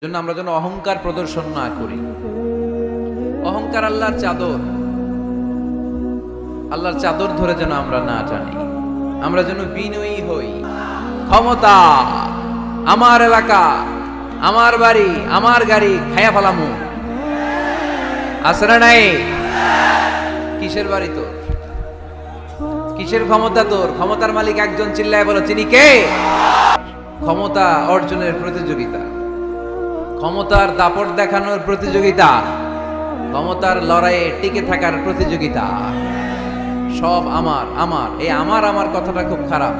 জন্য আমরা যেন অহংকার প্রদর্শন না করি। অহংকার আল্লাহর চাদর, আল্লাহর চাদর ধরে যেন আমরা না জানি। আমরা যেন বিনয়ী হই। ক্ষমতা আমার এলাকা, আমার বাড়ি, আমার গাড়ি, খায়া ফেলামু আছে না নাই? কিসের বাড়ি তোর? কিসের ক্ষমতা তোর? ক্ষমতার মালিক একজন, চিল্লায় বলো তিনি কে? ক্ষমতা অর্জনের প্রতিযোগিতা, ক্ষমতার দাপট দেখানোর প্রতিযোগিতা, ক্ষমতার লড়াইয়ে টিকে থাকার প্রতিযোগিতা। সব আমার আমার, এই আমার আমার কথাটা খুব খারাপ।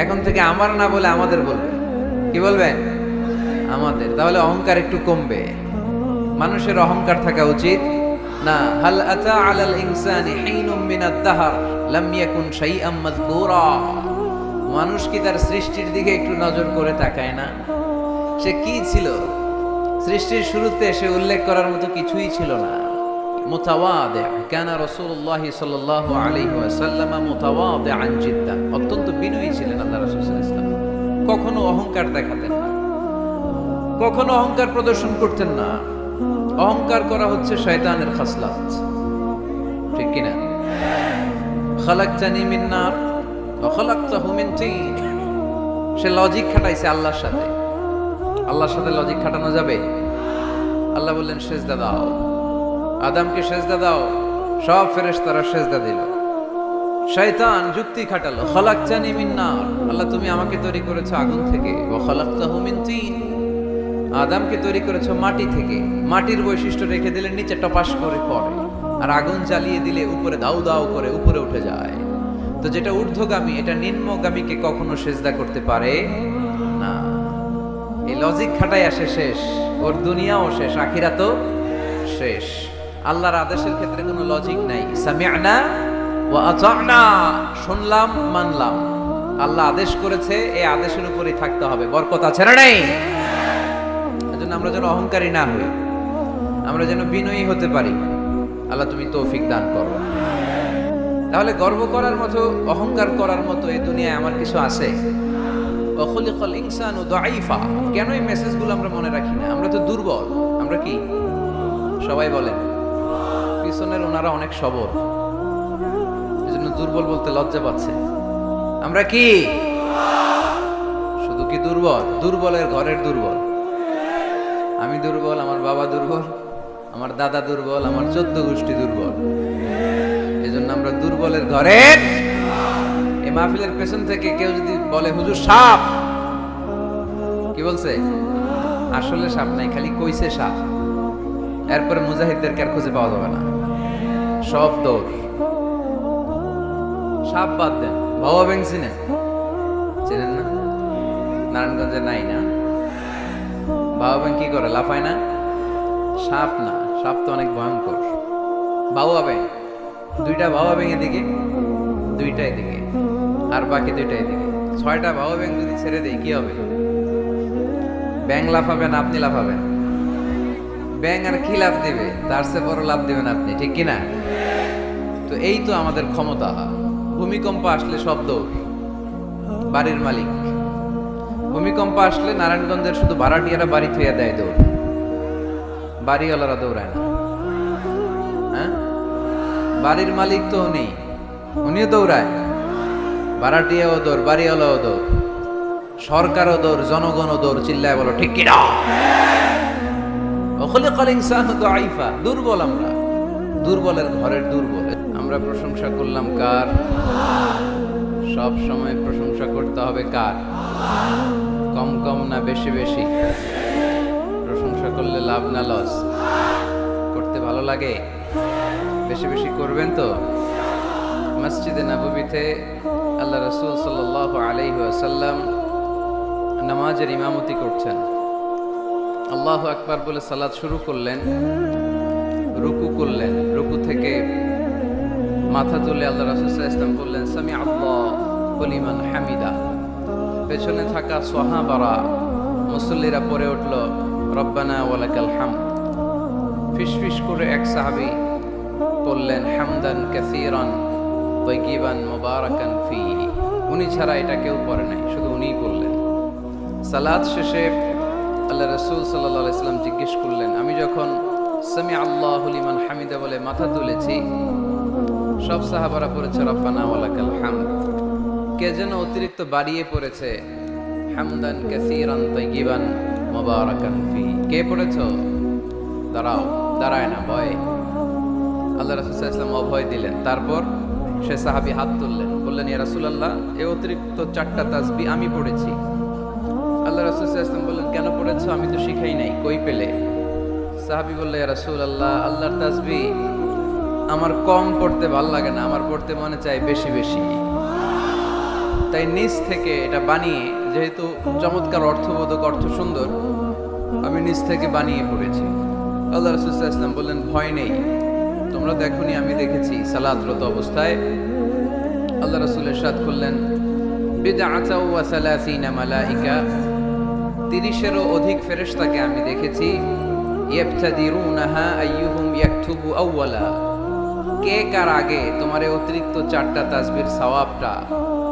এখন থেকে আমার না বলে আমাদের বলবে। কি বলবেন? আমাদের। তাহলে অহংকার একটু কমবে। মানুষের অহংকার থাকা উচিত না। হাল আতা আলাল ইনসানি হিনুম মিনাদ দাহর লাম ইয়াকুন শাইআম মাযকুরা। মানুষ কি তার সৃষ্টির দিকে একটু নজর করে তাকায় না? সে কি ছিল? সৃষ্টির শুরুতে সে উল্লেখ করার মতো কিছুই ছিল না। মুতাওয়াদি কানা রাসূলুল্লাহ সাল্লাল্লাহু আলাইহি ওয়াসাল্লাম মুতাওয়াদিআন জিদ্দান। অত্যন্ত বিনয়ী ছিলেন আল্লাহ রাসূল সাল্লাল্লাহু আলাইহি ওয়াসাল্লাম। কখনো অহংকার দেখাতেন না, কখনো অহংকার প্রদর্শন করতেন না। অহংকার করা হচ্ছে শয়তানের খাসলাত, ঠিক কি না? খালাকতানি মিন নার ওয়া খালাকতাহু মিন তিন। সে লজিক খাটাইছে আল্লাহর সাথে। আল্লাহর সাথে লজিক খাটানো যাবে? আল্লাহ বললেন সেজদা দাও, আদমকে সেজদা দাও, সব ফেরেশতারা সেজদা দিল। শয়তান যুক্তি খাটালো, খালাকতানি মিন নার, আল্লাহ তুমি আমাকে তৈরি করেছো আগুন থেকে, ওয়া খালাকতাহু মিন তিন, আদমকে তৈরি করেছো মাটি থেকে। মাটির বৈশিষ্ট্য রেখে দিলে নিচে টপাস করে পড়ে, আর আগুন জ্বালিয়ে দিলে উপরে দাউ দাউ করে উপরে উঠে যায়। তো যেটা ঊর্ধ্বগামী এটা নিম্নগামীকে কখনো সেজদা করতে পারে না। এই লজিক খাটাই আসে শেষ, ওর দুনিয়াও শেষ, আখিরাতও শেষ। আল্লাহর আদেশের ক্ষেত্রে কোনো লজিক নাই। সামি'না ওয়া আতা'না, শুনলাম মানলাম। আল্লাহ আদেশ করেছে, এই আদেশের উপরেই থাকতে হবে। বরকত আছে না নাই? এজন্য আমরা যেন অহংকারী না হই, আমরা যেন বিনয়ী হতে পারি। আল্লাহ তুমি তৌফিক দান করো। তাহলে গর্ব করার মতো, অহংকার করার মতো এই দুনিয়ায় আমার কিছু আছে? ওয়া খুলিকাল ইনসানু দাঈফা। কেন এই মেসেজগুলো আমরা মনে রাখি না? আমরা তো দুর্বল। আমরা কি সবাই বলেন? পিছনের ওনারা অনেক সবল, এজন্য দুর্বল বলতে লজ্জা পাচ্ছে। আমরা কি শুধু কি দুর্বল? দুর্বলের ঘরের দুর্বল। আমি দুর্বল, আমার বাবা দুর্বল, আমার দাদা দুর্বল, আমার 14 গোষ্ঠী দুর্বল। এজন্য আমরা দুর্বলের ঘরের। এই মাহফিলের পেছন থেকে কেউ যদি বলে হুজুর সাপ, কি বলছে? আসলে সাপ নাই, খালি কইছে সাপ। এরপরে মুজাহিদদেরকে আর খুঁজে পাওয়া যাবে না, সব দৌড়। সাপ বাদ দেন, বাবা ব্যাং চিনেন? চেনেন না? নারায়ণগঞ্জে নাই না? বাবা ব্যাং কি করে? লাফায় না? সাপ না, সাপ তো অনেক ভয়ঙ্কর। বাবা ব্যাং, দুইটা বাবা ব্যাং এদিকে, দুইটা এদিকে, আর বাকি দুইটা এদিকে। 6টা বাবা ব্যাং যদি ছেড়ে দেয় কি হবে? ব্যাং লাফাবেন, আপনি লাফাবেন। ব্যাং আর কি লাভ দিবে? তার চেয়ে বড় লাভ দিবেন আপনি, ঠিক কিনা? তো এই তো আমাদের ক্ষমতা। ভূমিকম্প আসলে সব দৌড়। বাড়ির মালিক, ভূমিকম্প আসলে নারায়ণগঞ্জের শুধু ভাড়াটিয়ারা বাড়ি থুয়ে দেয় দৌড়, বাড়িওয়ালারা দৌড়ায় না। হ্যাঁ, বাড়ির মালিক তো উনি, উনিও দৌড়ায়। ভাড়াটিয়াও দৌড়, বাড়িওয়ালাও দৌড়, সরকারও দৌড়, জনগণও দৌড়। চিল্লায় বলো ঠিক কিনা? খুলিকাল ইনসানু দাঈফা। দুর্বল আমরা, দুর্বলের ঘরের দুর্বল। আমরা প্রশংসা করলাম কার? সব সময় প্রশংসা করতে হবে কার? কম কম না বেশি বেশি? প্রশংসা করলে লাভ না লস? করতে ভালো লাগে, বেশি বেশি করবেন তো। মসজিদে নববীতে আল্লাহ রাসূল সাল্লাল্লাহু আলাইহি ওয়াসাল্লাম নামাজের ইমামতি করছেন। আল্লাহু আকবার বলে সালাত শুরু করলেন, রুকু করলেন। রুকু থেকে মাথা তুলে আল্লাহ রাসূল সাল্লাল্লাহু আলাইহি ওয়াসাল্লাম বললেন সামি আল্লাহু লিমান হামিদা। পেছনে থাকা সাহাবারা, মুসল্লিরা পড়ে উঠল রব্বানা ওয়ালাকাল হামদ। ফিসফিস করে এক সাহাবী বললেন হামদান কাসীরান তাইয়িবান মুবারাকান ফীহি। উনি ছাড়া এটা কেউ পড়ে নাই, শুধু উনিই বললেন। সালাত শেষে আল্লাহ রাসূল সাল্লাল্লাহু আলাইহি সাল্লাম জিজ্ঞেস করলেন, আমি যখন সামি আল্লাহু লিমান হামিদা বলে মাথা তুলেছি, সব সাহাবারা পড়েছে রব্বানা ওয়ালাকাল হামদ। কে যেন অতিরিক্ত বাড়িয়ে পড়েছে হামদান কাসীরান তাইয়িবান মুবারাকান ফি। কে পড়েছো? দাঁড়াও, দাঁড়ায় না, ভয়। আল্লাহ রাসূল সাল্লাল্লাহু আলাইহি ওয়াসাল্লাম অভয় দিলেন। তারপর সে সাহাবী হাত তুললেন, বললেন, ইয়া রাসূলুল্লাহ, এই অতিরিক্ত 4টা তাসবিহ আমি পড়েছি। আল্লাহ রাসূল সাল্লাল্লাহু আলাইহি ওয়াসাল্লাম বললেন, কেন পড়েছো? আমি তো শিখাই নাই, কই পেলে? সাহাবী বললেন, ইয়া রাসূলুল্লাহ, আল্লাহর তাসবিহ আমার কম পড়তে ভাল লাগে না, আমার পড়তে মনে চাই বেশি বেশি। তাই নিজ থেকে এটা বানিয়ে, যেহেতু চমৎকার অর্থবোধক, অর্থ সুন্দর, আমি নিজ থেকে বানিয়ে পড়েছি। আল্লাহ রাসূল সাল্লাল্লাহু আলাইহি ওয়াসাল্লাম বললেন, ভয় নেই, তোমরা দেখোনি আমি দেখেছি সালাতরত অবস্থায় আল্লাহ রাসূল ইরশাদ করলেন, বিদআতা ওয়া সালাসিনা মালাইকা, 30-এরও অধিক ফেরেশতাকে আমি দেখেছি, ইয়াবতাদিরুনাহা আইয়ুহুম ইয়াকতুবু আউওয়ালা, কে কার আগে তোমার এই অতিরিক্ত 4টা তাসবিহর সওয়াবটা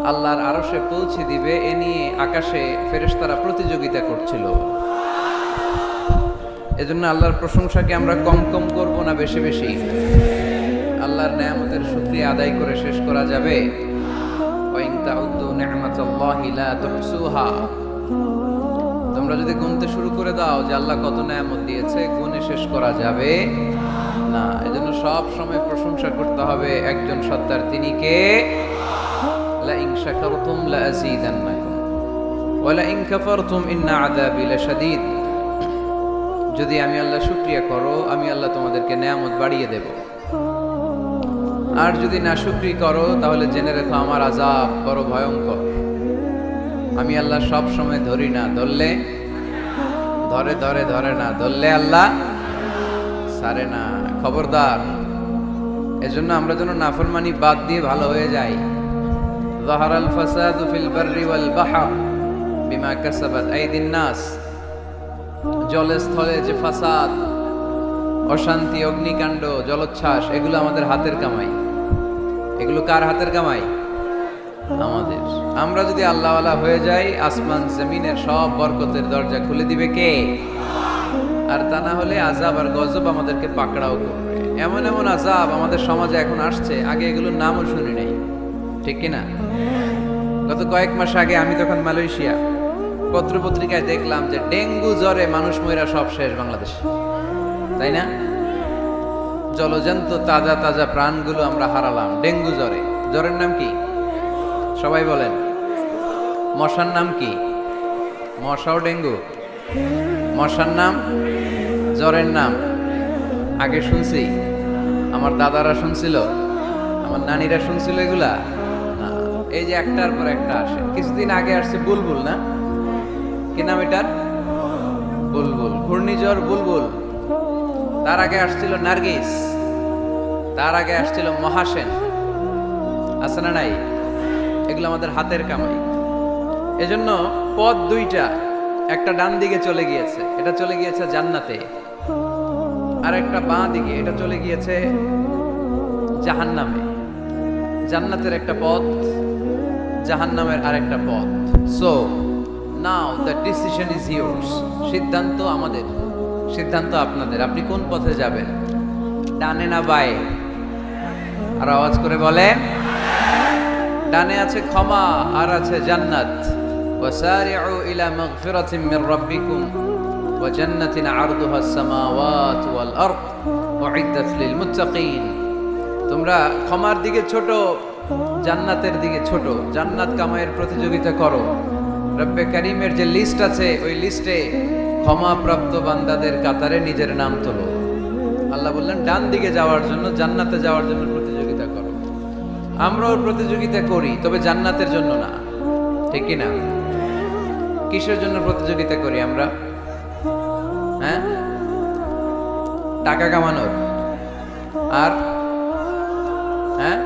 আল্লাহর আরশে পৌঁছে দিবে, এ নিয়ে আকাশে ফেরেশতারা প্রতিযোগিতা করছিল। এজন্য আল্লাহর প্রশংসাকে আমরা কম কম করব না বেশি বেশি? আল্লাহর নেয়ামতের শুকরিয়া আদায় করে শেষ করা যাবে? ওয়া ইন তাউদ্দু নি'মাতাল্লাহি লা তুহসুহা, তোমরা যদি গুনতে শুরু করে দাও যে আল্লাহ কত নেয়ামত দিয়েছে, গুণে শেষ করা যাবে না। এজন্য সব সময় প্রশংসা করতে হবে একজন সত্তার, তিনি কে? লা ইন শাকারতুম লা আযীদান্নাকুম ওয়া লা ইন কাফারতুম ইন্না আযাবি লাশাদীদ, যদি আমি আল্লাহ শুকরিয়া করো, আমি আল্লাহ তোমাদেরকে নেয়ামত বাড়িয়ে দেব, আর যদি না শুকরি করো তাহলে জেনে রেখো আমার আযাব বড় ভয়ঙ্কর। আমি আল্লাহ সব সময় ধরি না, ধরলে ধরে ধরে ধরে না, ধরলে আল্লাহ ছাড়ে না, খবরদার। এজন্য আমরা যেন নাফরমানি বাদ দিয়ে ভালো হয়ে যাই। যাহারাল ফাসাদু ফিল বাররি ওয়াল বাহর বিমা কাসাবাত আইদিন নাস, জলে স্থলে যে ফাসাদ, অশান্তি, অগ্নিকাণ্ড, জলোচ্ছ্বাস, এগুলো আমাদের হাতের কামাই। এগুলো কার হাতের কামাই? আমাদের। আমরা যদি আল্লাহওয়ালা হয়ে যাই, আসমান জমিনের সব বরকতের দরজা খুলে দিবে কে? আর তা না হলে আযাব আর গজব আমাদেরকে পাকড়াও করবে। এমন এমন আযাব আমাদের সমাজে এখন আসছে, আগে এগুলোর নামও শুনি নাই, ঠিক কিনা? গত কয়েক মাস আগে আমি তখন মালয়েশিয়া, পত্রপত্রিকায় দেখলাম যে ডেঙ্গু জ্বরে মানুষ মইরা সব শেষ বাংলাদেশ, তাই না? জলজন্ত তাজা তাজা প্রাণগুলো আমরা হারালাম ডেঙ্গু জ্বরে। জ্বরের নাম কি? সবাই বলেন। মশার নাম কি? মশাও ডেঙ্গু? মশার নাম, জ্বরের নাম আগে শুনছি, আমার দাদারা শুনছিল, আমার নানীরা শুনছিল এগুলা? এই যে একটার পর একটা আসে। কিছুদিন আগে আসছে বুলবুল, না? কি নাম এটার? বুলবুল, ঘূর্ণিঝড় বুলবুল। তার আগে আসছিল নার্গিস, তার আগে আসছিল মহাসেন, আছে না নাই? এগুলো আমাদের হাতের কামাই। এজন্য পথ দুইটা, একটা ডান দিকে চলে গিয়েছে, এটা চলে গিয়েছে জান্নাতে, আর একটা বাঁ দিকে, এটা চলে গিয়েছে জাহান্নামে। জান্নাতের একটা পথ, জাহান্নামের আরেকটা পথ। So now the decision is yours, সিদ্ধান্ত আমাদের, সিদ্ধান্ত আপনাদের। আপনি কোন পথে যাবেন, ডানে না বায়ে? আর আওয়াজ করে বলে। ডানে আছে ক্ষমা, আর আছে জান্নাত। ওয়াসারিউ ইলা মাগফিরাতিন মির রাব্বিকুম ওয়া জান্নাতিন আরদুহা আস-সামাওয়াতু ওয়াল আরদ উইদ্দাত লিল মুত্তাকিন। তোমরা ক্ষমার দিকে ছোট, জান্নাতের দিকে ছোট, জান্নাত কামাইয়ের প্রতিযোগিতা করো। রব্বে কারীমের যে লিস্ট আছে, ওই লিস্টে ক্ষমাপ্রাপ্ত বান্দাদের কাতারে নিজের নাম তোলো। আল্লাহ বললেন ডান দিকে যাওয়ার জন্য, জান্নাতে যাওয়ার জন্য প্রতিযোগিতা করো। আমরাও প্রতিযোগিতা করি, তবে জান্নাতের জন্য না, ঠিক কি না? কিসের জন্য প্রতিযোগিতা করি আমরা? হ্যাঁ, টাকা কামানোর। আর হ্যাঁ,